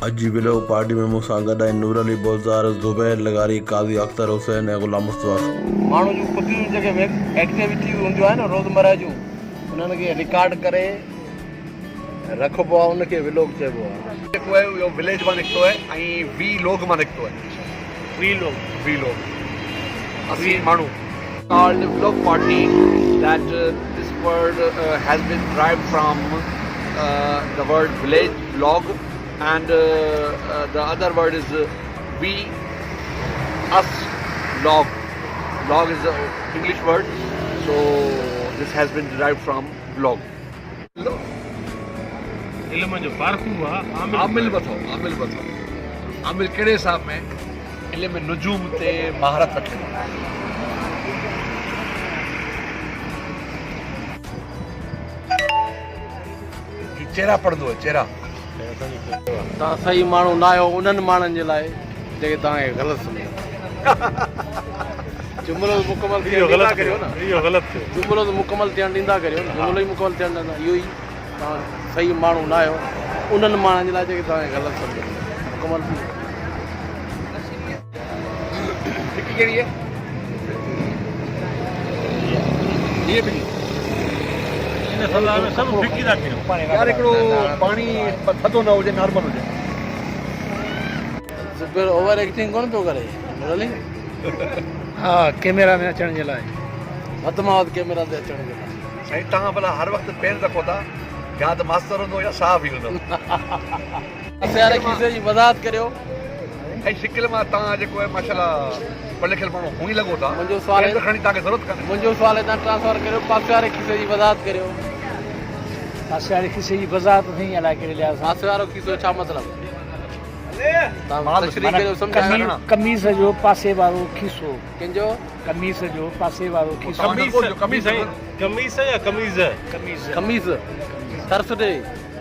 अजी विलोक पार्टी में मूंसां गॾु आहिनि नूर अली बोज़ार, ज़ुबैर लगारी, काज़ी अख्तर हुसैन ऐं ग़ुलाम मुस्तफ़ा। माण्हू जूं ख़ुदियूं जेके एक्टिविटी हूंदियूं आहिनि रोज़मर्रा जूं उन्हनि खे रिकॉर्ड करे रखिबो आहे, उनखे विलोक चइबो आहे। जेको आहे इहो विलेज मां निकितो आहे ऐं वी लोग मां निकितो आहे। वी लोग असी माण्हू called vlog party, that this word has been derived from the word village vlog, and the other word is we us log. Log is an English word, so this has been derived from vlog. इल्म जो पारखू आहे आमिल बथो आमिल कहिड़े हिसाब में इल्म नुजूम ते महारत रखे। चेहरा पढ़ंदो आहे चेहरा। तव्हां सही माण्हू न आहियो उन्हनि माण्हुनि जे लाइ जेके तव्हांखे ग़लति सम्झो। जुमिलो मुकमल थियणु ॾींदा करियो न, इहो ग़लति थियो। जुमिलो मुकमल थियणु ॾींदा करियो न, जुमिलो ई मुकमल थियणु ॾींदा, इहो ई तव्हां सही माण्हू न आहियो उन्हनि माण्हुनि जे लाइ जेके तव्हांखे ग़लति सम्झो मुकमल थी। फिकी कहिड़ी आहे? हीअ फिकी इन सलाह में सभु फिकी था कयूं। यार हिकिड़ो पाणी थधो न हुजे, नॉर्मल हुजे। ज़ुबैर ओवर एक्टिंग कोन पियो करे मुरली? हा, कैमरा में अचण जे लाइ, वधि मां वधि कैमरा ते अचण जे लाइ। साईं तव्हां भला हर वक़्तु पेन रखो था, या त मास्तर हूंदो या साहब ई हूंदो। असां यार खीसे जी वज़ाहत करियो। ऐं शिकिल मां तव्हां जेको आहे माशाल्लाह पढ़ियल लिखियल माण्हू हुई लॻो था। मुंहिंजो सुवाल पेन रखण जी तव्हांखे ज़रूरत कान्हे। मुंहिंजो सुवाल हितां ट्रांसफर करियो, पासे वारे खीसे जी वज़ाहत करियो। पासे वारे खीसे जी वज़ाहत थी अलाए कहिड़े लिहाज़ सां। पासे वारो खीसो छा मतिलबु? तव्हां तशरीह करियो, सम्झायो। कमीज़ जो पासे वारो खीसो, कंहिंजो? कमीज़ जो पासे वारो खीसो। कमीज़ कमीज़ या कमीज़ कमीज़ कमीज़ तर्स ॾे,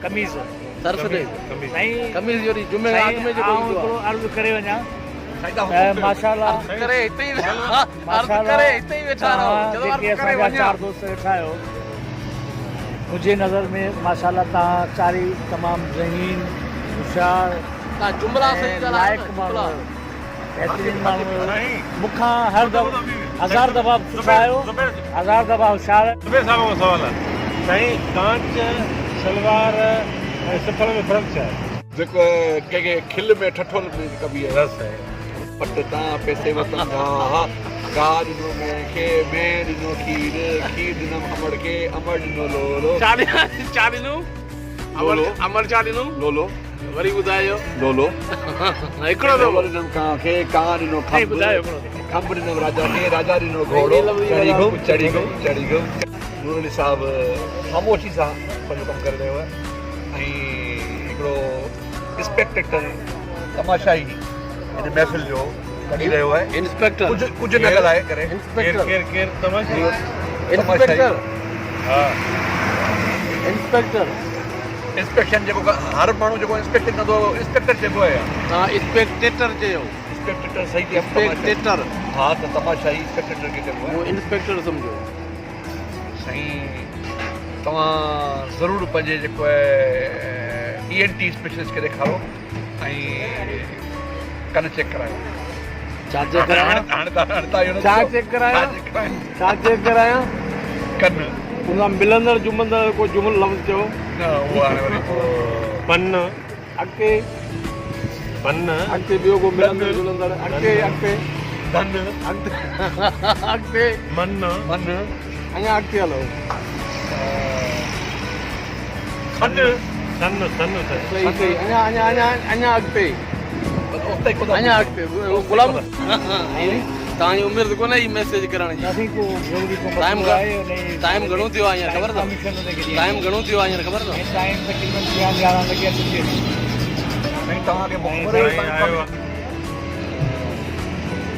कमीज़ तर्स ॾे। साईं कमीज़ जो ॾींहुं जुमे राति में जेको ईंदो हिकिड़ो आहे। अर्ज़ु करे वञा साईं त तव्हां माशाल्लाह करे हिते ई अर्ज़ु करे हिते ई वेठा रहो। जॾहिं जेके अर्ज़ु करे असांजा वञा। चार दोस्त वेठा आहियो, मुंहिंजे नज़र में माशाल्लाह तव्हां चारी तमामु ज़हीन, होशियारु, तव्हां जुमला सही ॻाल्हायो न, लाइक़ माण्हू जुमला। आहियो, बहितरीन माण्हू आहियो। मूंखां हर दफ़ा हज़ार दफ़ा सुठा आहियो, हज़ार दफ़ा होशियारु आहियो। ज़ुबैर साहब खां सवाल आहे साईं, कांच सलवार ऐं सिफर में फ़र्क़ु छा आहे? जेको कंहिंखे खिल में ठठोल में कबी आहे रस आहे। पट तव्हां पैसे वतन गाह ॾिनो मैं खे, मैं ॾिनो खीर, खीर ॾिनमि अमड़ खे, अमड़ ॾिनो लोलो, चालीनू अमर चालीनू लोलो वरी ॿुधायो लोलो, हिकिड़ो लोलो ॾिनमि कां खे, कां ॾिनो खंभ, खंभ ॾिनमि राजा खे, राजा ॾिनो घोड़ो, चढ़ी गो चढ़ी गो चढ़ी गो। नूर अली साहिबु ख़ामोशी सां पंहिंजो कमु करे रहियो आहे ऐं हिकिड़ो स्पेक्टेटर तमाशाई हिन महफ़िल जो कढी रहियो आहे। इंस्पेक्टर कुझु न ॻाल्हाए करे इंस्पेक्टर केर तमाशा? इंस्पेक्टर हा, इंस्पेक्टर इंस्पेक्शन जेको हर माण्हू जेको इंस्पेक्शन कंदो आहे इंस्पेक्टर चइबो आहे। तव्हां स्पेक्टेटर चयो। इंस्पेक्टर सही थी स्पेक्टेटर हा त तमाशाई इंस्पेक्टर खे चइबो आहे। वो इंस्पेक्टर सम्झो। साईं तव्हां ज़रूरु पंहिंजे जेको आहे ENT स्पेशलिस्ट खे ॾेखारो ऐं कन चेक करायो। छा चेक करायां? छा चेक करायां? छा चेक करायां? कन उनखां मिलंदड़ जुमंदड़ को जुमल लफ़्ज़ चयो। न उहो हाणे वरी पन अॻिते पन अॻिते ॿियो को मिलंदड़ जुलंदड़ अॻिते अॻिते धन अॻिते मन मन अञा अॻिते हलो। सन सन सन सही सही अञा अञा अञा अञा अॻिते उते को अञा अॻिते गुलाम तव्हांजी उमिरि त कोन्हे ई मैसेज करण जी। नथी को ज़रूरी को टाइम मसलो आहे या नहीं? टाइम घणो थियो आहे हींअर ख़बर अथव? कमीशन ते गिरी टाइम घणो थियो आहे हींअर ख़बर अथव? टाइम तक़रीबन 11 लॻी अचे। साईं तव्हांखे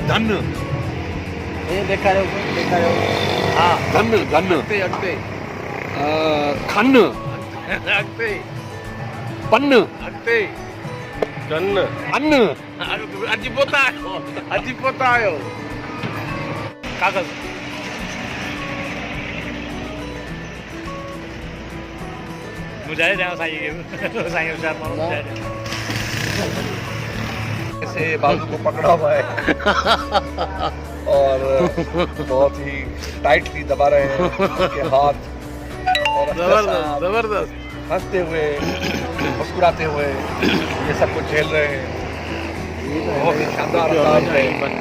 धन हे ॾेखारियो ॾेखारियो। हा धन धन अॻिते अॻिते खन अॻिते पन अॻिते कन अन अॼु पहुता आहियो। कागज़ मुझे साईं होशियार माण्हू ऐसे बाजू को पकड़ा हुआ है और बहुत ही टाइटली दबा रहे हैं उनके हाथ और जबरदस्त हंसते हुए मुस्कुराते हुए ये सब कुछ झेल रहे हैं। बहुत ही शानदार अंदाज में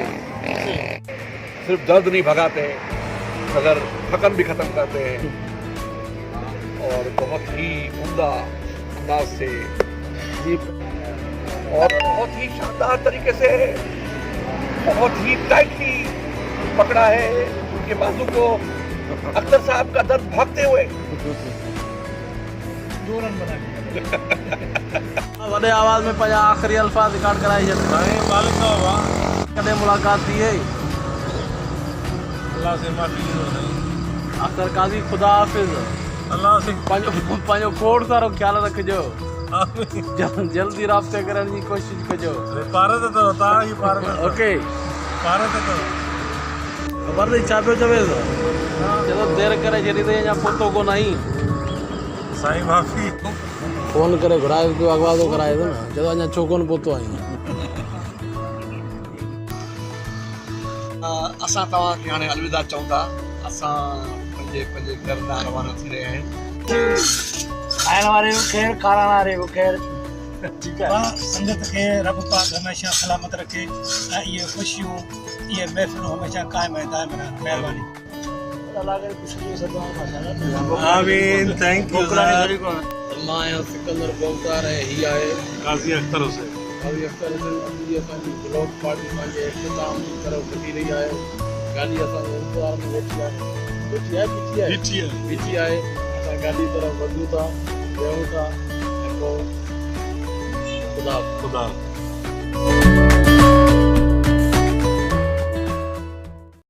सिर्फ दर्द नहीं भगाते मगर थकन भी खत्म करते हैं और बहुत ही उम्दा अंदाज से और बहुत ही शानदार तरीके से बहुत ही टाइटली पकड़ा है उनके बाजू को अख्तर साहब का दर्द भागते हुए। 2 रन बना दिया। वॾे आवाज़ में पंहिंजा आख़िरी अल्फाज़ रिकॉर्ड कराई छॾ। साईं मालिक का हुआ कॾहिं मुलाक़ात थी हुई? अल्लाह से माफ़ी ॾिनो साईं। अख्तर काज़ी ख़ुदा हाफ़िज़। अल्लाह से पंहिंजो खोड़ सारो ख़्यालु रखिजो। आमीन। जल्दी राब्ते करण जी कोशिशि कजो। पार ते तो तव्हां ही पार ते ओके पार ते तो ख़बर अथई छा पियो चवेसि? चलो देरि करे छॾी अथई अञा पहुतो कोन आई। साईं माफ़ी। फोन करे घुराए पियो अॻवादो कराए थो न चलो अञा छो कोन पहुतो आई। असां तव्हांखे हाणे अलविदा चऊं था। असां पंहिंजे घर ॾांहुं रवाना थी रहिया आहियूं। खाइण वारे बि ख़ैर, खाराइण वारे बि ख़ैर। ठीकु आहे। संगत खे रब पाक हमेशह सलामत रखे ऐं इहे ख़ुशियूं इहे महफ़िलूं हमेशह क़ाइमु ऐं दाइमु रहनि। महिरबानी। आमीन। Thank U sir. मां आहियां सिकंदर बोगदार ऐं हीअ आहे काज़ी अख्तर हुसैन। काज़ी अख्तर हुसैन। अॼु असांजी ब्लॉक पार्टी पंहिंजे इख़्तिताम जी तरफ़ वधी रही आहे। गाॾी असांजे इंतज़ार में वेठी आहे। बीठी आहे। असां गाॾी तरफ़ वधूं था, वेहूं था ऐं पोइ ख़ुदा